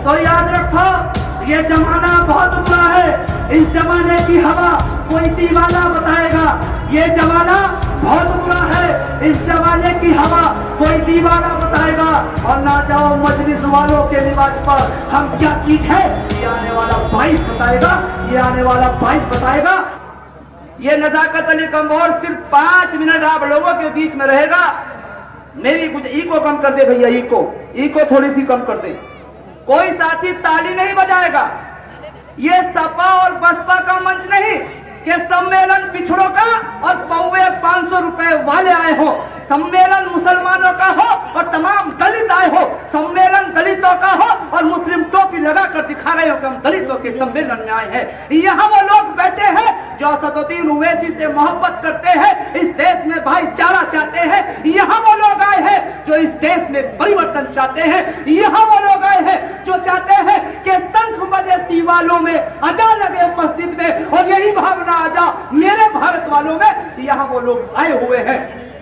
तो याद रखो ये जमाना बहुत बुरा है। इस जमाने की हवा कोई दीवाना बताएगा। ये जमाना बहुत बुरा है। इस जमाने की हवा कोई दीवाना बताएगा। और ना जाओ मजलिस वालों के रिवाज पर, हम क्या चीज है ये आने वाला 22 बताएगा। ये आने वाला 22 बताएगा। ये नजाकत अली कम्बोर सिर्फ 5 मिनट आप लोगों के बीच में रहेगा। मेरी कुछ ईको कम कर दे भैया, ईको थोड़ी सी कम कर दे। कोई साथी ताली नहीं बजाएगा। ये सपा और बसपा का मंच नहीं कि सम्मेलन पिछड़ों का और पौवे 500 रुपए वाले आए हो। सम्मेलन मुसलमानों का हो और तमाम दलित आए हो। सम्मेलन दलितों का हो और मुस्लिम टोपी लगा कर दिखा रहे हो कि हम दलितों के सम्मेलन में आए हैं। यहाँ वो लोग बैठे हैं जो असदुद्दीन ओवैसी से मोहब्बत करते हैं, इस देश में भाईचारा चाहते हैं। यहाँ वो लोग आए हैं जो इस देश में परिवर्तन चाहते हैं। यहाँ वो लोग आए हैं जो चाहते हैं कि शंख बजे सीवालों में, अजान लगे मस्जिद में, और यही भावना आजा मेरे भारत वालों में। यहाँ वो लोग आए हुए हैं।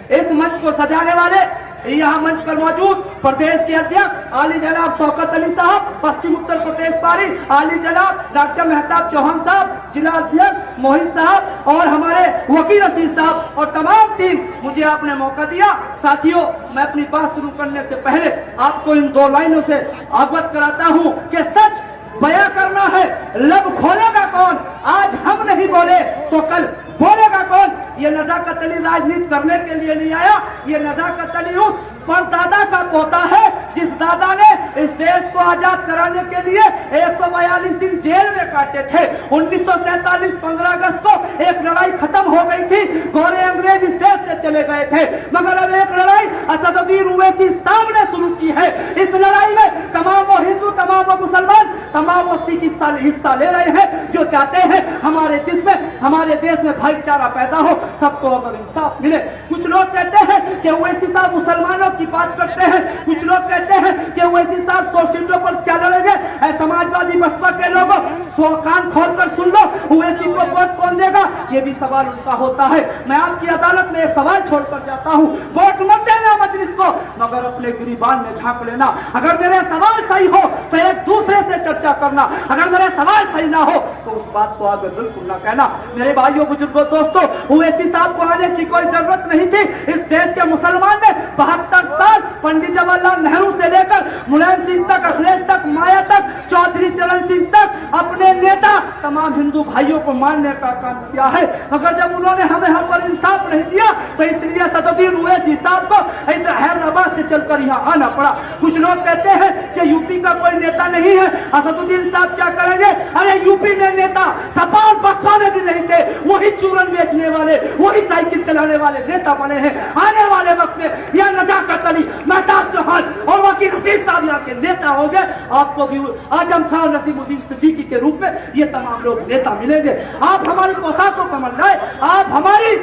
इस मंच को सजाने वाले यहाँ मंच पर मौजूद प्रदेश के अध्यक्ष आली जनाब शौकत अली साहब, पश्चिम उत्तर प्रदेश पारी आली जनाब डॉक्टर मेहताब चौहान साहब, जिला अध्यक्ष मोहित साहब और हमारे वकील रशीद साहब और तमाम टीम। मुझे आपने मौका दिया। साथियों, मैं अपनी बात शुरू करने से पहले आपको इन 2 लाइनों से अवगत कराता हूँ कि सच बयां करना है, लब खोलेगा कौन? आज हम नहीं बोले तो कल बोलेगा कौन? ये नजाकत अली राजनीति करने के लिए नहीं आया। ये नजाकत अली उस परदादा का पोता है जिस दादा ने इस देश को आजाद कराने के लिए 142 दिन जेल में काटे थे। 1947 15 अगस्त को एक लड़ाई खत्म हो गई थी। गोरे अंग्रेज इस देश से चले गए थे, मगर अब एक लड़ाई असदुद्दीन ओवैसी साहब ने शुरू की है। इस लड़ाई में तमाम वो हिंदू, तमाम वो मुसलमान, तमाम वो सिख हिस्सा ले रहे हैं जो चाहते हैं हमारे देश में भाईचारा पैदा हो, सबको अगर इंसाफ मिले। कुछ लोग कहते हैं कि ओवैसी साहब मुसलमानों की बात करते हैं। कुछ लोग कहते हैं कि ओवैसी साहब 100 सीटों पर क्या लड़ेंगे। समाजवादी बसपा के लोगों 100 कान खोलकर सुन लो, ओवैसी को वोट कौन देगा? ये भी सवाल उनका होता है। मैं आपकी अदालत में एक सवाल छोड़कर जाता हूँ, वोट मत देना मजलिस को, मगर अपने गिरिबान में झांक लेना। अगर मेरे सवाल सही हो तो एक दूसरे से चर्चा करना, अगर मेरे सवाल सही ना हो तो उस बात को आगे बिल्कुल ना कहना। मेरे भाइयों, बुजुर्गों, दोस्तों, ओवैसी साहब को आने की कोई जरूरत नहीं थी। इस देश के मुसलमान ने 72 साल पंडित जवाहरलाल नेहरू से लेकर मुलायम सिंह तक, अखिलेश तक, माया तक, चौधरी चरण सिंह तक अपने नेता तमाम हिंदू भाइयों को मारने का काम किया है। मगर जब उन्होंने हमें हम पर इंसाफ नहीं दिया तो इसलिए असदुद्दीन ओवैसी साहब को हैदराबाद से चलकर यहाँ आना पड़ा। कुछ लोग कहते हैं कि यूपी का कोई नेता नहीं है, असदुद्दीन साहब क्या करेंगे? अरे यूपी में नेता सपा और बसपा में भी नहीं थे, वही चूरन बेचने वाले, वही साइकिल चलाने वाले नेता बने हैं। आने वाले वक्त में यह नजाकत अली, मेहताब चौहान और वकील रशीद साहब यहाँ के नेता होंगे। आपको भी आजम खान, नसीमुद्दीन सिद्दीकी के रूप में ये तमाम लोग नेता मिलेंगे। आप हमारी पोशाक को समझ जाए, आप हमारी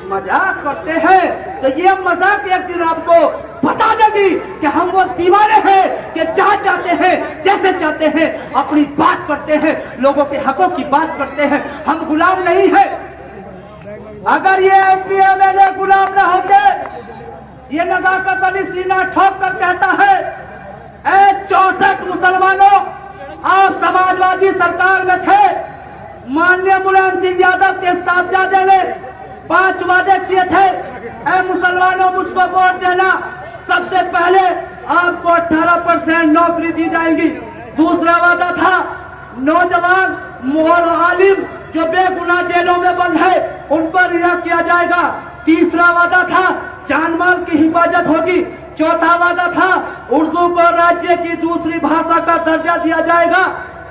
मजाक करते हैं तो ये मजाक एक दिन आपको बता देगी कि हम वो दीवाने हैं कि जहाँ चाहते हैं, जैसे चाहते हैं अपनी बात करते हैं, लोगों के हकों की बात करते हैं। हम गुलाम नहीं है। अगर ये एमपी एमएलए गुलाम न होते, ये नजाकत अली सीना ठोक कर कहता है, ऐ 64 मुसलमानों, आप समाजवादी सरकार में थे, माननीय मुलायम सिंह यादव के साहबजादे ने 5 वादे किए थे। ऐ मुसलमानों, मुझको वोट देना, सबसे पहले आपको 18% नौकरी दी जाएगी। दूसरा वादा था नौजवान मोहर आलिम जो बेगुनाह जेलों में बंद है उन पर रिहा किया जाएगा। तीसरा वादा था जान माल की हिफाजत होगी। चौथा वादा था उर्दू को राज्य की दूसरी भाषा का दर्जा दिया जाएगा।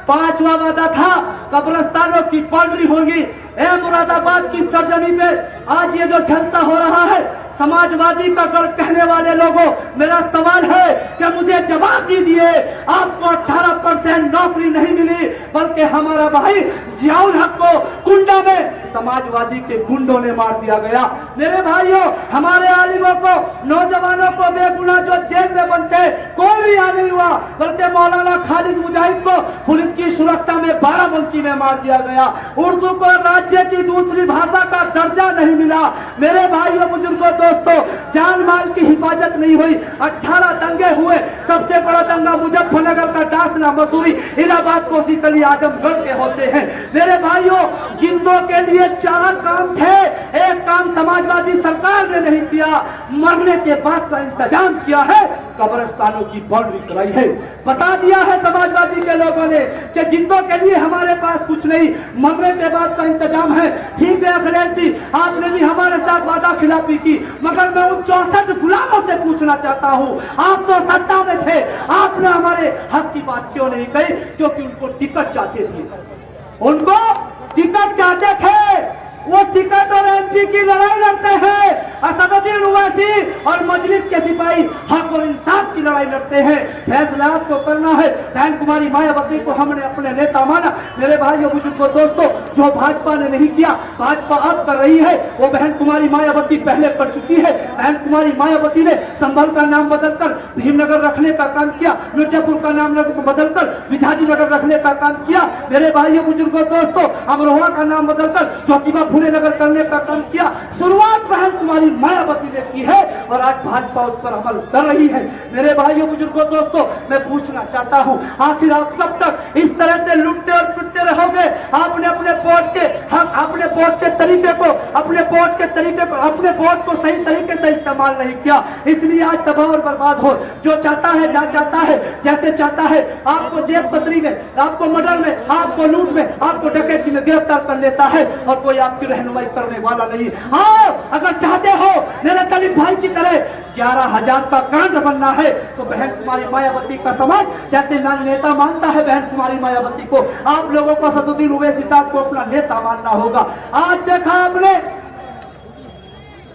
5वां वादा था कब्रिस्तानों की बाउंड्री होगी। ए मुरादाबाद की सरजमी पे आज ये जो जलसा हो रहा है, समाजवादी का गढ़ कहने वाले लोगों, मेरा सवाल है कि मुझे जवाब दीजिए। आपको 18% नौकरी नहीं मिली, बल्कि हमारा भाई जियाउल हक को कुंडा में समाजवादी के गुंडों ने मार दिया गया। मेरे भाइयों, हमारे आलिमों को, नौजवानों को बेगुनाह जो जेल में बंद थे, कोई भी यहाँ नहीं हुआ, बल्कि मौलाना खालिद मुजाहिद को पुलिस की सुरक्षा में बाराबंकी में मार दिया गया। उर्दू को राज्य की दूसरी भाषा का दर्जा नहीं मिला। मेरे भाइयों, बुजुर्गों, दोस्तों, जान माल की हिफाजत नहीं हुई। 18 दंगे हुए। सबसे बड़ा दंगा मुजफ्फरनगर का, डासना, मसूरी, इलाहाबाद, कोसीकली, आजमगढ़ के होते हैं। मेरे भाइयों, जिंदों के लिए 4 काम थे। एक काम समाजवादी सरकार ने नहीं किया, मरने के बाद का इंतजाम किया है, कब्रिस्तानों की बाउंड्री कराई है। बता दिया है समाजवादी के लोगों ने कि जिंदों के लिए हमारे पास कुछ नहीं, मरने के बाद का इंतजाम है। ठीक है अखिलेश जी, आपने भी हमारे साथ वादा खिलाफी की, मगर मैं उन 64 गुलामों से पूछना चाहता हूँ, आप तो सत्ता में थे, आपने हमारे हक की बात क्यों नहीं कही? क्योंकि उनको टिकट चाहते थे, उनको टिकट चाहते थे। वो टिकट और एमपी की लड़ाई लड़ते हैं। असदुद्दीन ओवैसी और मजलिस के सिपाही हक और इंसाफ की लड़ाई लड़ते हैं। फैसला आपको करना है। बहन कुमारी मायावती को हमने अपने नेता माना। मेरे भाइयों बुजुर्गों दोस्तों, जो भाजपा ने नहीं किया, भाजपा अब कर रही है, वो बहन कुमारी मायावती पहले कर चुकी है। बहन कुमारी मायावती ने संभल का नाम बदलकर भीमनगर रखने का काम किया, मिर्जापुर का नाम बदलकर विधाजी नगर रखने का काम किया। मेरे भाइयों बुजुर्गों दोस्तों, अमरोहा का नाम बदलकर ज्योतिबा फूले नगर करने का काम किया। शुरुआत बहन कुमारी मायावती ने की है और आज भाजपा उस पर अमल कर रही है। मेरे भाइयों बुजुर्गों दोस्तों, मैं पूछना चाहता हूं, आखिर आप कब तक इस तरह से लुटते और पिटते रहोगे? आपने अपने वोट के हक, अपने वोट के तरीके को, अपने वोट के तरीके को, अपने वोट को सही तरीके से इस्तेमाल नहीं किया, इसलिए आज तबाह और बर्बाद हो। जो चाहता है, जहाँ चाहता है, जैसे चाहता है, आपको जेब पत्री में, आपको मर्डर में, आपको लूट में, आपको डकैती में गिरफ्तार कर लेता है और कोई आपकी रहनुमाई करने वाला नहीं। हाँ, अगर चाहते हो मेरे दलित भाई की तरह 11,000 का कांड बनना है तो बहन कुमारी मायावती का समाज जैसे नेता मानता है, बहन कुमारी मायावती को, आप लोगों को असदुद्दीन ओवैसी साहब को अपना नेता मानना होगा। आज देखा आपने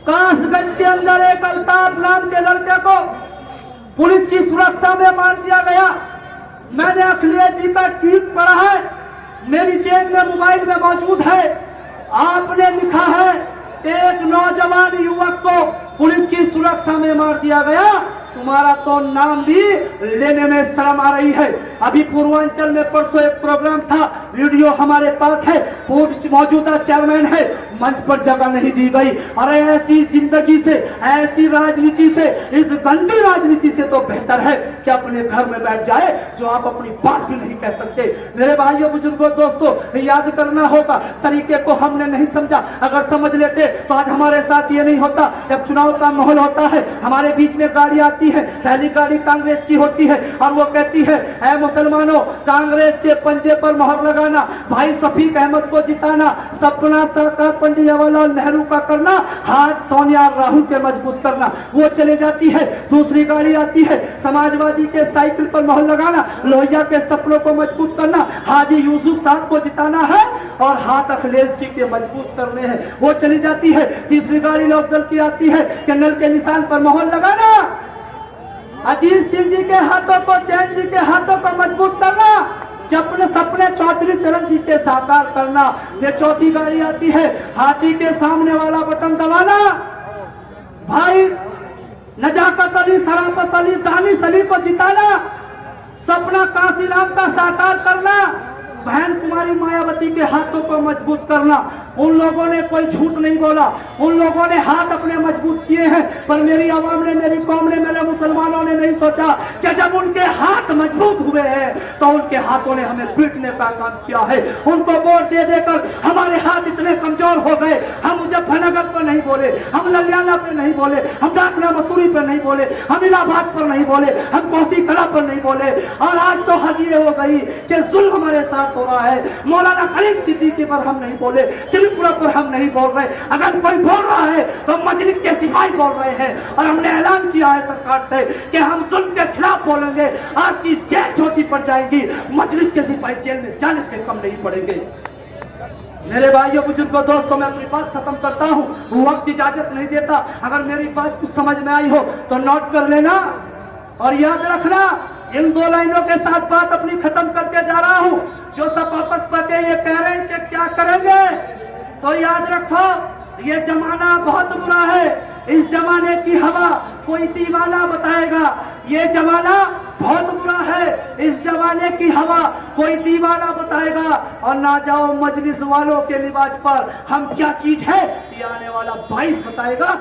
कासगंज के अंदर एक अल्ताफ नाम के लड़के को पुलिस की सुरक्षा में मार दिया गया। मैंने अखिलेश जी का ट्वीट पढ़ा है, मेरी जेब में मोबाइल में मौजूद है। आपने लिखा है एक नौजवान युवक को पुलिस की सुरक्षा में मार दिया गया, तुम्हारा तो नाम भी लेने में शर्म आ रही है। अभी पूर्वांचल में परसों एक प्रोग्राम था, वीडियो हमारे पास है, मौजूदा चेयरमैन है, मंच पर जगह नहीं दी गई। अरे ऐसी जिंदगी से, ऐसी राजनीति से, इस गंदी राजनीति से तो बेहतर है कि अपने घर में बैठ जाए, जो आप अपनी बात भी नहीं कह सकते। मेरे भाइयों बुजुर्गों दोस्तों, याद करना होगा, तरीके को हमने नहीं समझा। अगर समझ लेते तो आज हमारे साथ ये नहीं होता। जब चुनाव का माहौल होता है, हमारे बीच में गाड़ी आती है, पहली गाड़ी कांग्रेस की होती है और वो कहती है, ऐ मुसलमानों, कांग्रेस के पंजे पर मोहर लगाना, भाई शफीक अहमद को जिताना, सपना साकार पंडित जवाहरलाल नेहरू का करना, हाथ सोनिया राहुल के मजबूत करना। वो चले जाती है। दूसरी गाड़ी आती है, समाजवादी के साइकिल पर मोहर लगाना, लोहिया के सपनों को मजबूत करना, हाजी यूसुफ साहब को जिताना है और हाथ अखिलेश जी के मजबूत करने हैं। वो चली जाती है। तीसरी गाड़ी लोकदल की आती है, नल के निशान पर मोहर लगाना, अजीत सिंह जी के हाथों को, जैन जी के हाथों को मजबूत करना, सपने चौधरी चरण जी के साकार करना। फिर चौथी गाड़ी आती है, हाथी के सामने वाला बटन दबाना, भाई नजाकत अली, शराफत अली, दानिश अली को जिताना, सपना काशीराम का साकार करना, बहन कुमारी मायावती के हाथों को मजबूत करना। उन लोगों ने कोई झूठ नहीं बोला, उन लोगों ने हाथ अपने मजबूत किए हैं, पर मेरी आवाम ने, मेरी कौम ने, मेरे मुसलमानों ने नहीं सोचा कि जब उनके हाथ मजबूत हुए हैं तो उनके हाथों ने हमें पीटने का काम किया है। उनको वोट दे देकर हमारे हाथ इतने कमजोर हो गए। हम मुजफ्फरनगर पर नहीं बोले, हम ललियाना पर नहीं बोले, हम डासना मसूरी पर नहीं बोले, हम इलाहाबाद पर नहीं बोले, हम कोसीकला पर नहीं बोले। और आज तो हद ये हो गई कि जुल्म हमारे साथ हो रहा है। मौलाना खलील सिद्दीकी पर हम नहीं बोले, त्रिपुरा पर हम नहीं बोल रहे। अगर कोई बोल रहा है तो मजलिस के सिपाही बोल रहे हैं और हमने ऐलान किया है सरकार से कि हम जुल्म के खिलाफ बोलेंगे। आपकी जेल छोटी पड़ जाएगी, मजलिस के सिपाही जेल में जाने से कम नहीं पड़ेंगे। मेरे भाइयों बुजुर्गों दोस्तों, मैं अपनी बात खत्म करता हूँ, वक्त इजाजत नहीं देता। अगर मेरी बात कुछ समझ में आई हो तो नोट कर लेना और याद रखना। इन 2 लाइनों के साथ बात अपनी खत्म करके जा रहा हूँ। जो सब आपस पके ये कह रहे हैं कि क्या करेंगे, तो याद रखो, ये जमाना बहुत बुरा है। इस जमाने की हवा कोई दीवाना बताएगा। ये जमाना बहुत बुरा है, इस जमाने की हवा कोई दीवाना बताएगा। और ना जाओ मजलिस वालों के लिबास पर हम क्या चीज है, ये आने वाला 22 बताएगा।